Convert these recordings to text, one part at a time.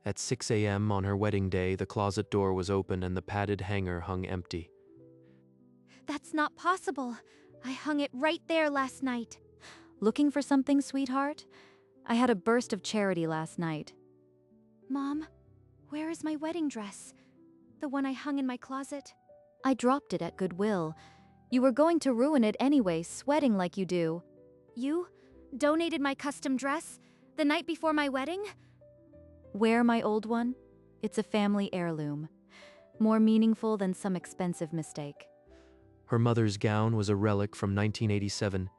At 6 a.m. on her wedding day, the closet door was open and the padded hanger hung empty. That's not possible. I hung it right there last night. Looking for something, sweetheart? I had a burst of charity last night. Mom, where is my wedding dress? The one I hung in my closet? I dropped it at Goodwill. You were going to ruin it anyway, sweating like you do. You donated my custom dress the night before my wedding? Wear my old one? It's a family heirloom. More meaningful than some expensive mistake. Her mother's gown was a relic from 1987,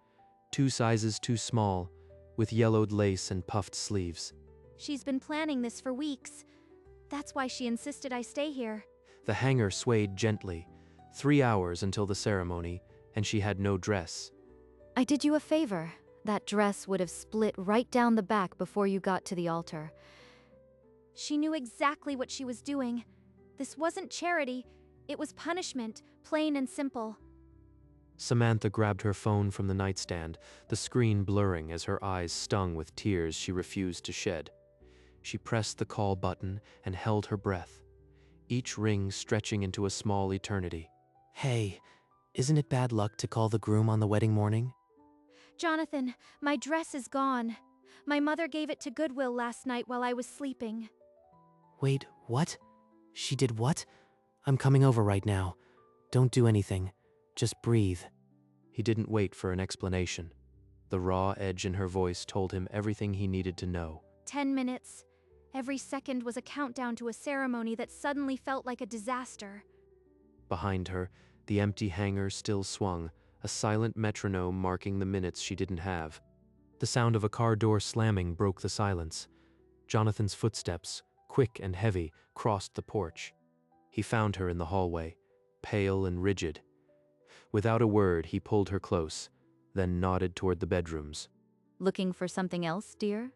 2 sizes too small, with yellowed lace and puffed sleeves. She's been planning this for weeks. That's why she insisted I stay here. The hanger swayed gently, 3 hours until the ceremony, and she had no dress. I did you a favor. That dress would have split right down the back before you got to the altar. She knew exactly what she was doing. This wasn't charity, it was punishment, plain and simple. Samantha grabbed her phone from the nightstand, the screen blurring as her eyes stung with tears she refused to shed. She pressed the call button and held her breath, each ring stretching into a small eternity. Hey, isn't it bad luck to call the groom on the wedding morning? Jonathan, my dress is gone. My mother gave it to Goodwill last night while I was sleeping. Wait, what? She did what? I'm coming over right now. Don't do anything. Just breathe. He didn't wait for an explanation. The raw edge in her voice told him everything he needed to know. 10 minutes. Every second was a countdown to a ceremony that suddenly felt like a disaster. Behind her, the empty hanger still swung, a silent metronome marking the minutes she didn't have. The sound of a car door slamming broke the silence. Jonathan's footsteps, quick and heavy, crossed the porch. He found her in the hallway, pale and rigid. Without a word, he pulled her close, then nodded toward the bedrooms. Looking for something else, dear?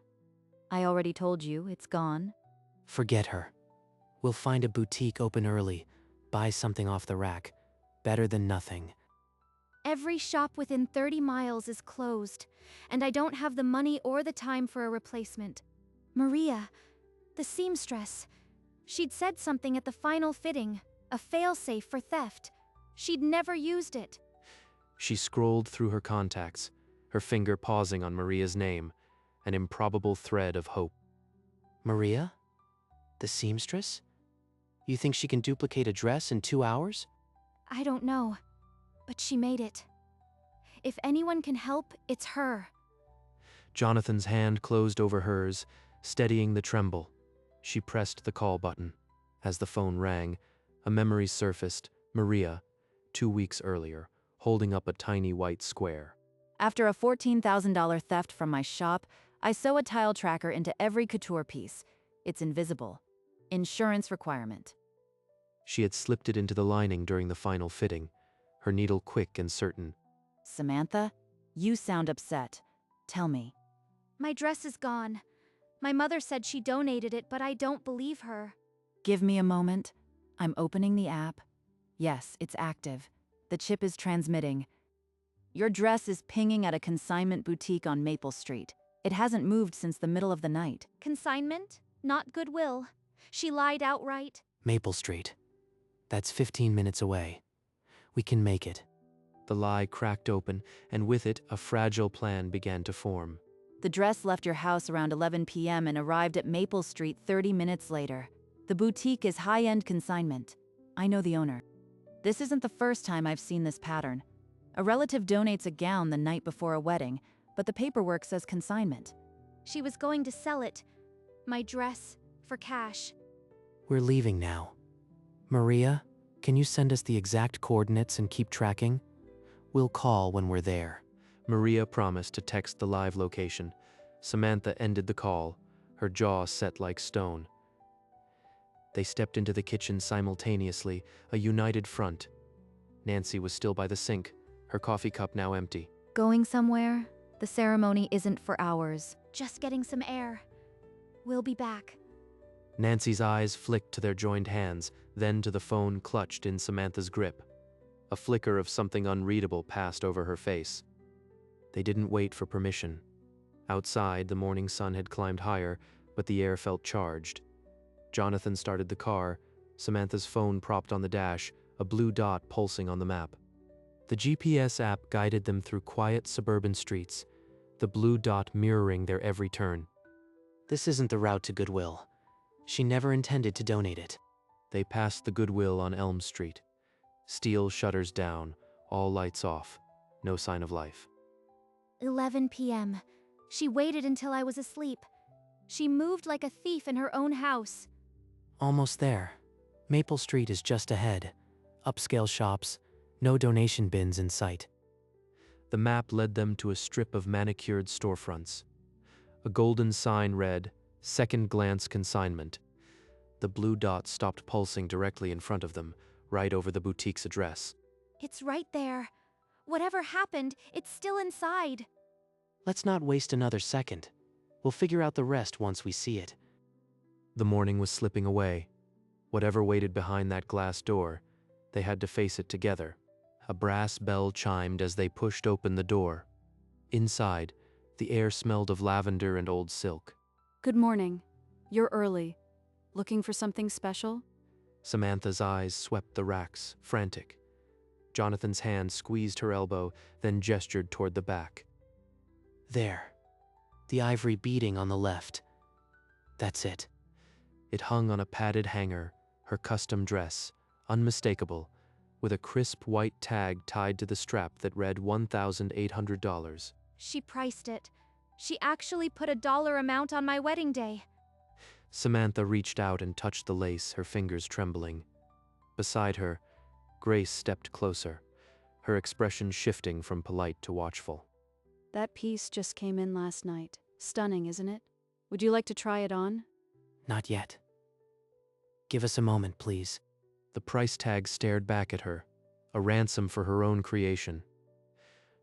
I already told you, it's gone. Forget her. We'll find a boutique open early, buy something off the rack. Better than nothing. Every shop within 30 miles is closed, and I don't have the money or the time for a replacement. Maria, the seamstress, she'd said something at the final fitting, a failsafe for theft. She'd never used it. She scrolled through her contacts, her finger pausing on Maria's name, an improbable thread of hope. Maria? The seamstress? You think she can duplicate a dress in 2 hours? I don't know, but she made it. If anyone can help, it's her. Jonathan's hand closed over hers, steadying the tremble. She pressed the call button. As the phone rang, a memory surfaced, Maria, 2 weeks earlier, holding up a tiny white square. After a $14,000 theft from my shop, I sew a tile tracker into every couture piece. It's invisible. Insurance requirement. She had slipped it into the lining during the final fitting, her needle quick and certain. Samantha, you sound upset. Tell me. My dress is gone. My mother said she donated it, but I don't believe her. Give me a moment. I'm opening the app. Yes, it's active. The chip is transmitting. Your dress is pinging at a consignment boutique on Maple Street. It hasn't moved since the middle of the night. Consignment? Not Goodwill. She lied outright. Maple Street. That's 15 minutes away. We can make it. The lie cracked open, and with it, a fragile plan began to form. The dress left your house around 11 p.m. and arrived at Maple Street 30 minutes later. The boutique is high-end consignment. I know the owner. This isn't the first time I've seen this pattern. A relative donates a gown the night before a wedding, but the paperwork says consignment. She was going to sell it. My dress, for cash. We're leaving now. Maria, can you send us the exact coordinates and keep tracking? We'll call when we're there. Maria promised to text the live location. Samantha ended the call, her jaw set like stone. They stepped into the kitchen simultaneously, a united front. Nancy was still by the sink, her coffee cup now empty. Going somewhere? The ceremony isn't for hours. Just getting some air. We'll be back. Nancy's eyes flicked to their joined hands, then to the phone clutched in Samantha's grip. A flicker of something unreadable passed over her face. They didn't wait for permission. Outside, the morning sun had climbed higher, but the air felt charged. Jonathan started the car, Samantha's phone propped on the dash, a blue dot pulsing on the map. The GPS app guided them through quiet suburban streets, the blue dot mirroring their every turn. This isn't the route to Goodwill. She never intended to donate it. They passed the Goodwill on Elm Street. Steel shutters down, all lights off, no sign of life. 11 p.m. She waited until I was asleep. She moved like a thief in her own house. Almost there. Maple Street is just ahead. Upscale shops, no donation bins in sight. The map led them to a strip of manicured storefronts. A golden sign read, "Second Glance Consignment." The blue dot stopped pulsing directly in front of them, right over the boutique's address. It's right there. Whatever happened, it's still inside. Let's not waste another second. We'll figure out the rest once we see it. The morning was slipping away. Whatever waited behind that glass door, they had to face it together. A brass bell chimed as they pushed open the door. Inside, the air smelled of lavender and old silk. Good morning. You're early. Looking for something special? Samantha's eyes swept the racks, frantic. Jonathan's hand squeezed her elbow, then gestured toward the back. There. The ivory beading on the left. That's it. It hung on a padded hanger, her custom dress, unmistakable, with a crisp white tag tied to the strap that read $1,800. She priced it. She actually put a dollar amount on my wedding day. Samantha reached out and touched the lace, her fingers trembling. Beside her, Grace stepped closer, her expression shifting from polite to watchful. That piece just came in last night. Stunning, isn't it? Would you like to try it on? Not yet. Give us a moment, please. The price tag stared back at her, a ransom for her own creation.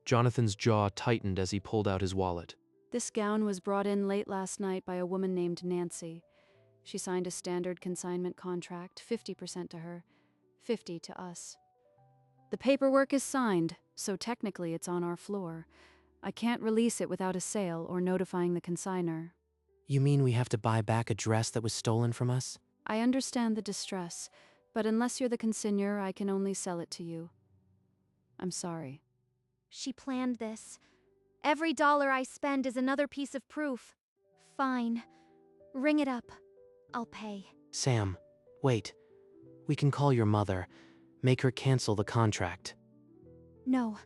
Jonathan's jaw tightened as he pulled out his wallet. This gown was brought in late last night by a woman named Nancy. She signed a standard consignment contract, 50% to her, 50% to us. The paperwork is signed, so technically it's on our floor. I can't release it without a sale or notifying the consignor. You mean we have to buy back a dress that was stolen from us? I understand the distress, but unless you're the consignor, I can only sell it to you. I'm sorry. She planned this. Every dollar I spend is another piece of proof. Fine. Ring it up. I'll pay. Sam, wait. We can call your mother. Make her cancel the contract. No,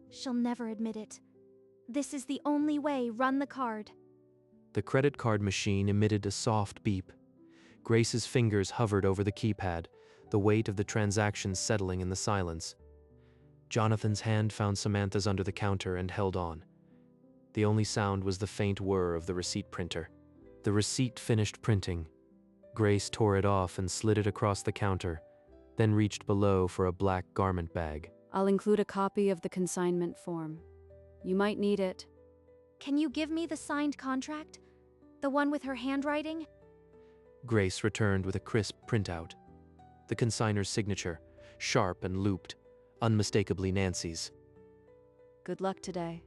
she'll never admit it. This is the only way. Run the card. The credit card machine emitted a soft beep. Grace's fingers hovered over the keypad, the weight of the transaction settling in the silence. Jonathan's hand found Samantha's under the counter and held on. The only sound was the faint whir of the receipt printer. The receipt finished printing. Grace tore it off and slid it across the counter, then reached below for a black garment bag. I'll include a copy of the consignment form. You might need it. Can you give me the signed contract? The one with her handwriting? Grace returned with a crisp printout. The consignor's signature, sharp and looped, unmistakably Nancy's. Good luck today.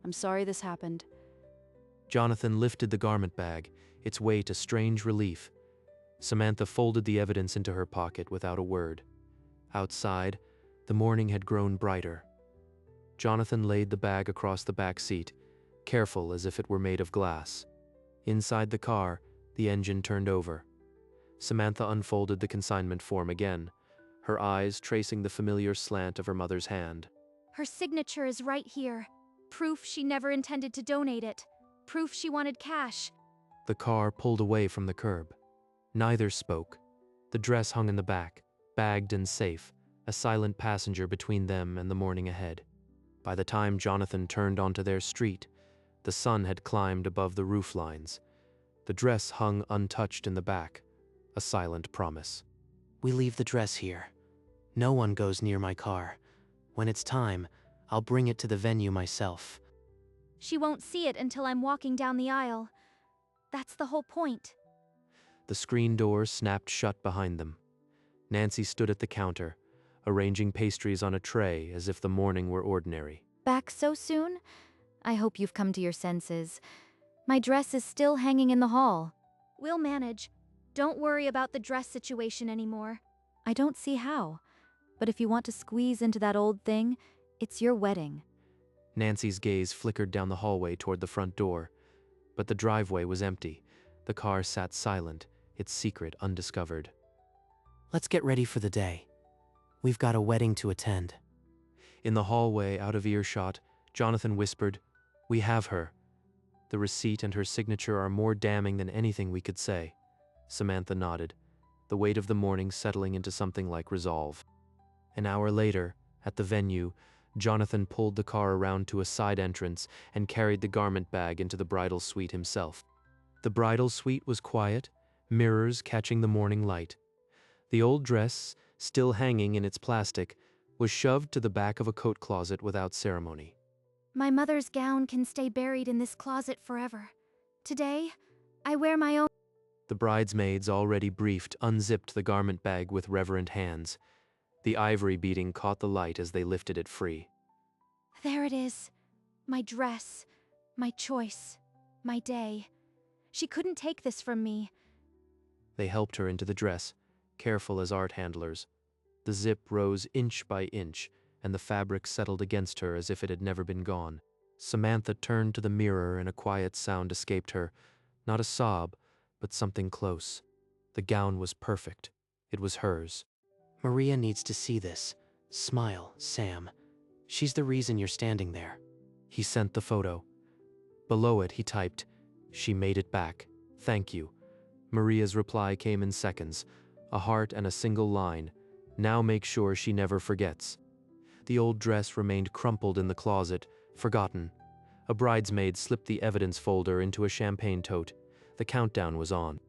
I'm sorry this happened. Jonathan lifted the garment bag, its weight a strange relief. Samantha folded the evidence into her pocket without a word. Outside, the morning had grown brighter. Jonathan laid the bag across the back seat, careful as if it were made of glass. Inside the car, the engine turned over. Samantha unfolded the consignment form again, her eyes tracing the familiar slant of her mother's hand. Her signature is right here. Proof she never intended to donate it. Proof she wanted cash. The car pulled away from the curb. Neither spoke. The dress hung in the back, bagged and safe, a silent passenger between them and the morning ahead. By the time Jonathan turned onto their street, the sun had climbed above the roof lines. The dress hung untouched in the back, a silent promise. We leave the dress here. No one goes near my car. When it's time, I'll bring it to the venue myself. She won't see it until I'm walking down the aisle. That's the whole point. The screen door snapped shut behind them. Nancy stood at the counter, arranging pastries on a tray as if the morning were ordinary. Back so soon? I hope you've come to your senses. My dress is still hanging in the hall. We'll manage. Don't worry about the dress situation anymore. I don't see how. But if you want to squeeze into that old thing, it's your wedding. Nancy's gaze flickered down the hallway toward the front door. But the driveway was empty. The car sat silent, its secret undiscovered. Let's get ready for the day. We've got a wedding to attend. In the hallway, out of earshot, Jonathan whispered, "We have her. The receipt and her signature are more damning than anything we could say." Samantha nodded, the weight of the morning settling into something like resolve. An hour later, at the venue, Jonathan pulled the car around to a side entrance and carried the garment bag into the bridal suite himself. The bridal suite was quiet, mirrors catching the morning light. The old dress, still hanging in its plastic, was shoved to the back of a coat closet without ceremony. My mother's gown can stay buried in this closet forever. Today, I wear my own. The bridesmaids, already briefed, unzipped the garment bag with reverent hands. The ivory beading caught the light as they lifted it free. There it is. My dress. My choice. My day. She couldn't take this from me. They helped her into the dress, careful as art handlers. The zip rose inch by inch, and the fabric settled against her as if it had never been gone. Samantha turned to the mirror and a quiet sound escaped her. Not a sob, but something close. The gown was perfect. It was hers. Maria needs to see this. Smile, Sam. She's the reason you're standing there. He sent the photo. Below it, he typed, "She made it back. Thank you." Maria's reply came in seconds, a heart and a single line. "Now make sure she never forgets." The old dress remained crumpled in the closet, forgotten. A bridesmaid slipped the evidence folder into a champagne tote. The countdown was on.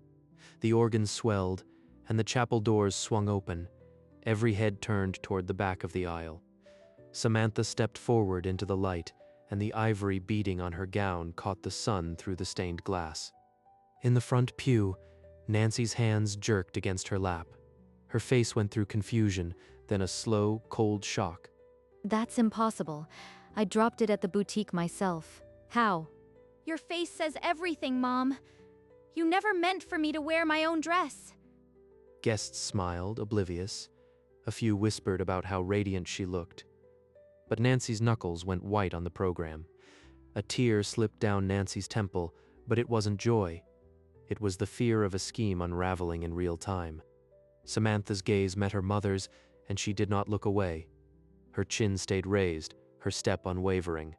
The organ swelled, and the chapel doors swung open. Every head turned toward the back of the aisle. Samantha stepped forward into the light, and the ivory beading on her gown caught the sun through the stained glass. In the front pew, Nancy's hands jerked against her lap. Her face went through confusion, then a slow, cold shock. That's impossible. I dropped it at the boutique myself. How? Your face says everything, Mom. You never meant for me to wear my own dress. Guests smiled, oblivious. A few whispered about how radiant she looked. But Nancy's knuckles went white on the program. A tear slipped down Nancy's temple, but it wasn't joy. It was the fear of a scheme unraveling in real time. Samantha's gaze met her mother's, and she did not look away. Her chin stayed raised, her step unwavering.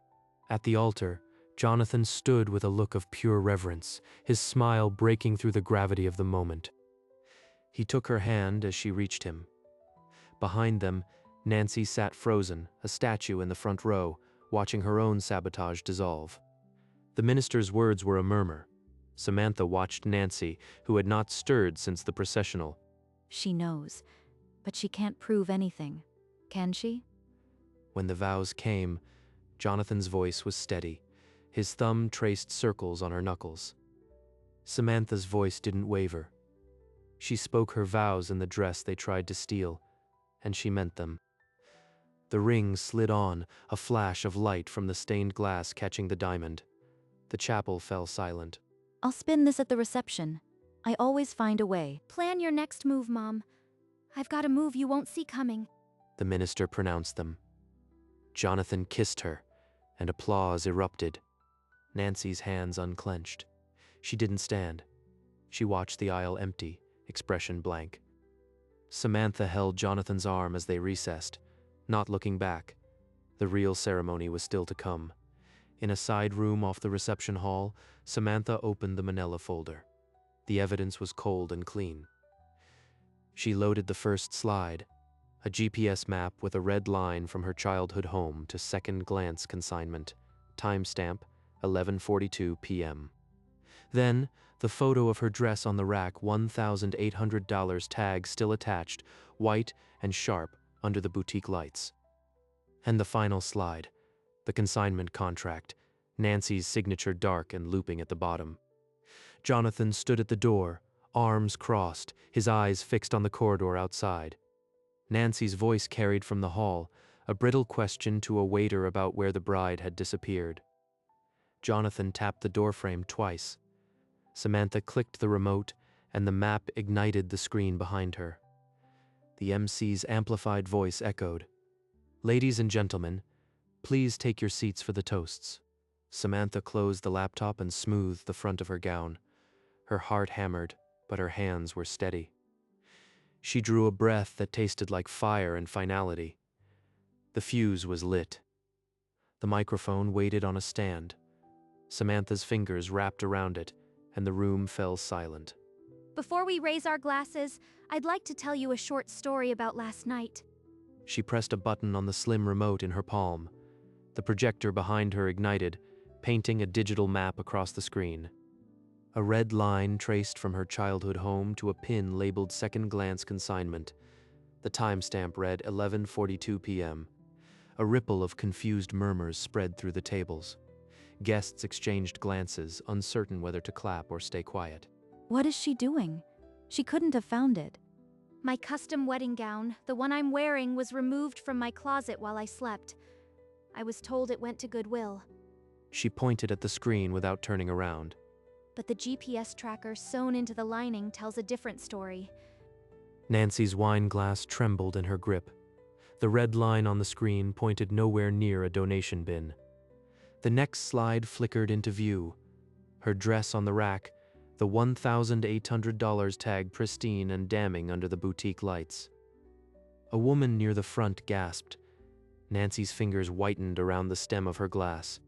At the altar, Jonathan stood with a look of pure reverence, his smile breaking through the gravity of the moment. He took her hand as she reached him. Behind them, Nancy sat frozen, a statue in the front row, watching her own sabotage dissolve. The minister's words were a murmur. Samantha watched Nancy, who had not stirred since the processional. She knows, but she can't prove anything. Can she? When the vows came, Jonathan's voice was steady. His thumb traced circles on her knuckles. Samantha's voice didn't waver. She spoke her vows in the dress they tried to steal, and she meant them. The ring slid on, a flash of light from the stained glass catching the diamond. The chapel fell silent. I'll spin this at the reception. I always find a way. Plan your next move, Mom. I've got a move you won't see coming. The minister pronounced them. Jonathan kissed her, and applause erupted. Nancy's hands unclenched. She didn't stand. She watched the aisle empty, expression blank. Samantha held Jonathan's arm as they recessed, not looking back. The real ceremony was still to come. In a side room off the reception hall, Samantha opened the manila folder. The evidence was cold and clean. She loaded the first slide, a GPS map with a red line from her childhood home to second-glance consignment, timestamp 11:42 p.m. Then, the photo of her dress on the rack, $1,800 tag still attached, white and sharp under the boutique lights. And the final slide, the consignment contract, Nancy's signature dark and looping at the bottom. Jonathan stood at the door, arms crossed, his eyes fixed on the corridor outside. Nancy's voice carried from the hall, a brittle question to a waiter about where the bride had disappeared. Jonathan tapped the doorframe twice. Samantha clicked the remote, and the map ignited the screen behind her. The MC's amplified voice echoed. "Ladies and gentlemen, please take your seats for the toasts." Samantha closed the laptop and smoothed the front of her gown. Her heart hammered, but her hands were steady. She drew a breath that tasted like fire and finality. The fuse was lit. The microphone waited on a stand. Samantha's fingers wrapped around it, and the room fell silent. Before we raise our glasses, I'd like to tell you a short story about last night. She pressed a button on the slim remote in her palm. The projector behind her ignited, painting a digital map across the screen. A red line traced from her childhood home to a pin labeled Second Glance Consignment. The timestamp read 11:42 p.m. A ripple of confused murmurs spread through the tables. Guests exchanged glances, uncertain whether to clap or stay quiet. What is she doing? She couldn't have found it. My custom wedding gown, the one I'm wearing, was removed from my closet while I slept. I was told it went to Goodwill. She pointed at the screen without turning around. But the GPS tracker sewn into the lining tells a different story. Nancy's wine glass trembled in her grip. The red line on the screen pointed nowhere near a donation bin. The next slide flickered into view. Her dress on the rack, the $1,800 tag pristine and damning under the boutique lights. A woman near the front gasped. Nancy's fingers whitened around the stem of her glass.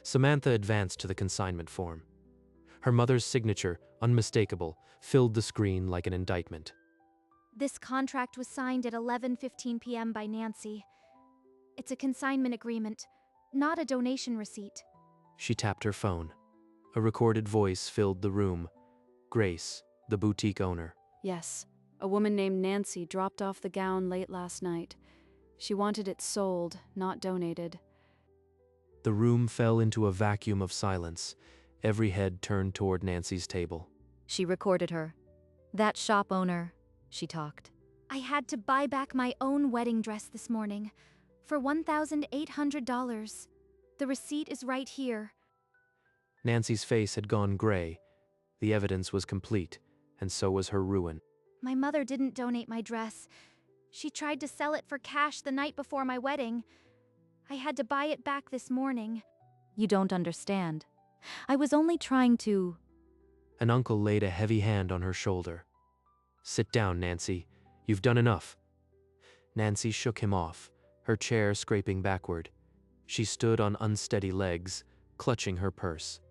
Samantha advanced to the consignment form. Her mother's signature, unmistakable, filled the screen like an indictment. This contract was signed at 11:15 p.m. by Nancy. It's a consignment agreement, not a donation receipt. She tapped her phone. A recorded voice filled the room. Grace, the boutique owner. Yes, a woman named Nancy dropped off the gown late last night. She wanted it sold, not donated. The room fell into a vacuum of silence. Every head turned toward Nancy's table. She recorded her. That shop owner, she talked. I had to buy back my own wedding dress this morning for $1,800. The receipt is right here. Nancy's face had gone gray. The evidence was complete, and so was her ruin. My mother didn't donate my dress. She tried to sell it for cash the night before my wedding. I had to buy it back this morning. You don't understand. I was only trying to... An uncle laid a heavy hand on her shoulder. "Sit down, Nancy. You've done enough." Nancy shook him off, her chair scraping backward. She stood on unsteady legs, clutching her purse.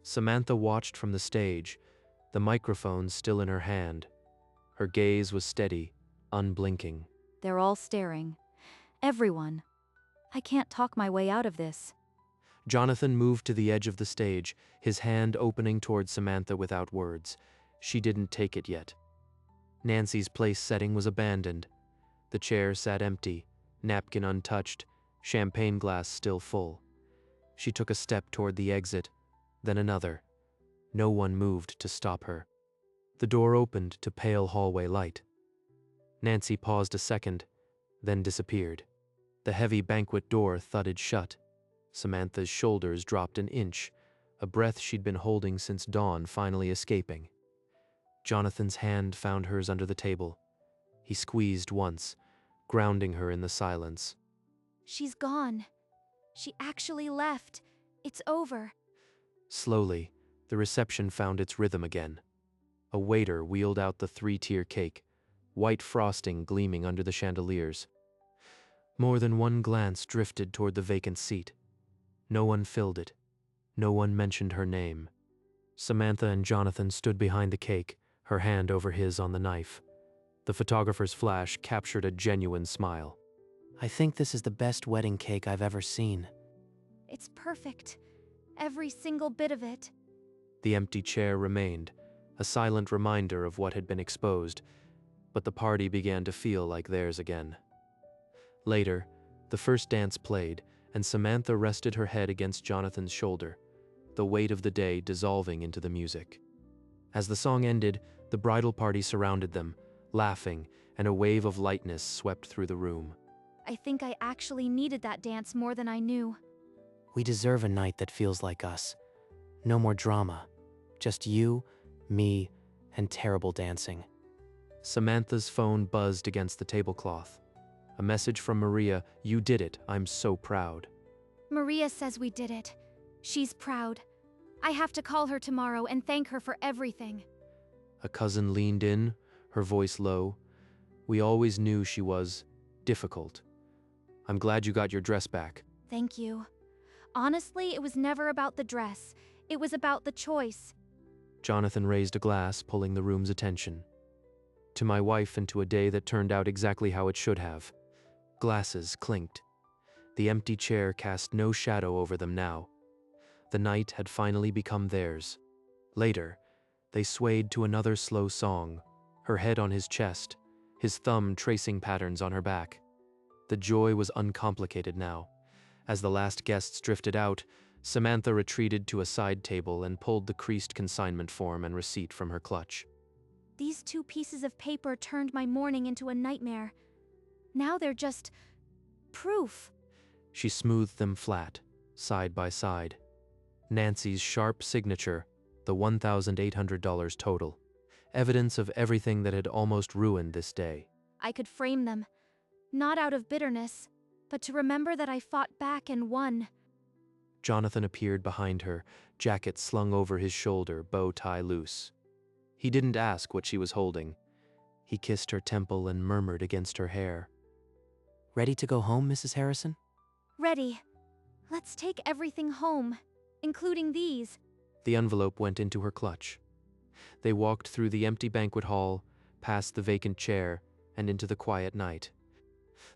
Samantha watched from the stage, the microphone still in her hand. Her gaze was steady, unblinking. They're all staring. Everyone. I can't talk my way out of this. Jonathan moved to the edge of the stage, his hand opening toward Samantha without words. She didn't take it yet. Nancy's place setting was abandoned. The chair sat empty, napkin untouched, champagne glass still full. She took a step toward the exit, then another. No one moved to stop her. The door opened to pale hallway light. Nancy paused a second, then disappeared. The heavy banquet door thudded shut. Samantha's shoulders dropped an inch, a breath she'd been holding since dawn finally escaping. Jonathan's hand found hers under the table. He squeezed once, grounding her in the silence. She's gone. She actually left. It's over. Slowly, the reception found its rhythm again. A waiter wheeled out the 3-tier cake, white frosting gleaming under the chandeliers. More than one glance drifted toward the vacant seat. No one filled it. No one mentioned her name. Samantha and Jonathan stood behind the cake, her hand over his on the knife. The photographer's flash captured a genuine smile. I think this is the best wedding cake I've ever seen. It's perfect. Every single bit of it. The empty chair remained, a silent reminder of what had been exposed, but the party began to feel like theirs again. Later, the first dance played, and Samantha rested her head against Jonathan's shoulder, the weight of the day dissolving into the music. As the song ended, the bridal party surrounded them, laughing, and a wave of lightness swept through the room. I think I actually needed that dance more than I knew. We deserve a night that feels like us. No more drama. Just you, me, and terrible dancing. Samantha's phone buzzed against the tablecloth. A message from Maria, "You did it, I'm so proud." Maria says we did it. She's proud. I have to call her tomorrow and thank her for everything. A cousin leaned in, her voice low. "We always knew she was difficult. I'm glad you got your dress back." Thank you. Honestly, it was never about the dress. It was about the choice. Jonathan raised a glass, pulling the room's attention. "To my wife and to a day that turned out exactly how it should have." Glasses clinked. The empty chair cast no shadow over them now. The night had finally become theirs. Later, they swayed to another slow song, her head on his chest, his thumb tracing patterns on her back. The joy was uncomplicated now. As the last guests drifted out, Samantha retreated to a side table and pulled the creased consignment form and receipt from her clutch. These 2 pieces of paper turned my morning into a nightmare. Now they're just proof. She smoothed them flat, side by side. Nancy's sharp signature, the $1,800 total. Evidence of everything that had almost ruined this day. I could frame them. Not out of bitterness, but to remember that I fought back and won. Jonathan appeared behind her, jacket slung over his shoulder, bow tie loose. He didn't ask what she was holding. He kissed her temple and murmured against her hair. Ready to go home, Mrs. Harrison? Ready. Let's take everything home, including these. The envelope went into her clutch. They walked through the empty banquet hall, past the vacant chair, and into the quiet night.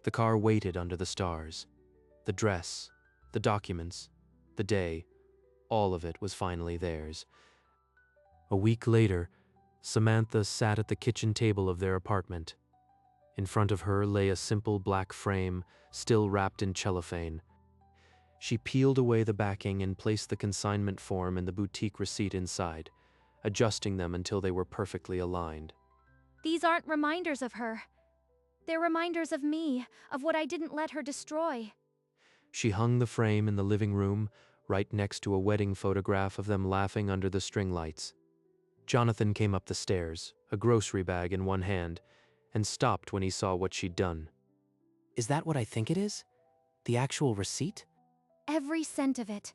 The car waited under the stars. The dress, the documents, the day, all of it was finally theirs. A week later, Samantha sat at the kitchen table of their apartment. In front of her lay a simple black frame, still wrapped in cellophane. She peeled away the backing and placed the consignment form and the boutique receipt inside, adjusting them until they were perfectly aligned. These aren't reminders of her. They're reminders of me, of what I didn't let her destroy. She hung the frame in the living room, right next to a wedding photograph of them laughing under the string lights. Jonathan came up the stairs, a grocery bag in one hand, and stopped when he saw what she'd done. Is that what I think it is? The actual receipt? Every cent of it,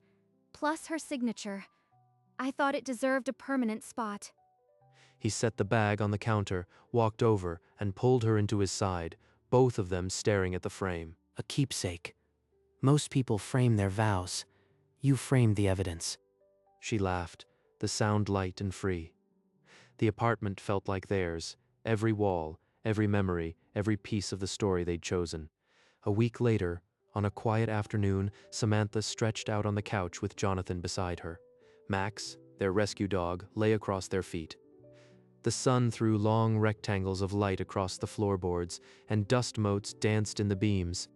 plus her signature. I thought it deserved a permanent spot. He set the bag on the counter, walked over, and pulled her into his side, both of them staring at the frame. A keepsake. Most people frame their vows. You framed the evidence. She laughed, the sound light and free. The apartment felt like theirs, every wall, every memory, every piece of the story they'd chosen. A week later, on a quiet afternoon, Samantha stretched out on the couch with Jonathan beside her. Max, their rescue dog, lay across their feet. The sun threw long rectangles of light across the floorboards, and dust motes danced in the beams.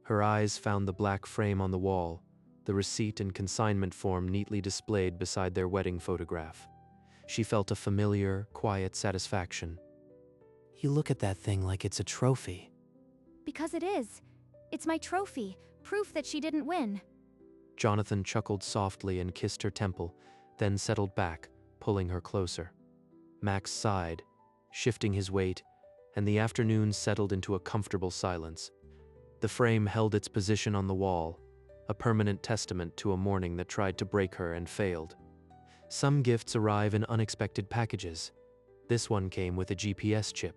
Her eyes found the black frame on the wall, the receipt and consignment form neatly displayed beside their wedding photograph. She felt a familiar, quiet satisfaction. You look at that thing like it's a trophy. Because it is. It's my trophy, proof that she didn't win. Jonathan chuckled softly and kissed her temple, then settled back, pulling her closer. Max sighed, shifting his weight, and the afternoon settled into a comfortable silence. The frame held its position on the wall, a permanent testament to a morning that tried to break her and failed. Some gifts arrive in unexpected packages. This one came with a GPS chip.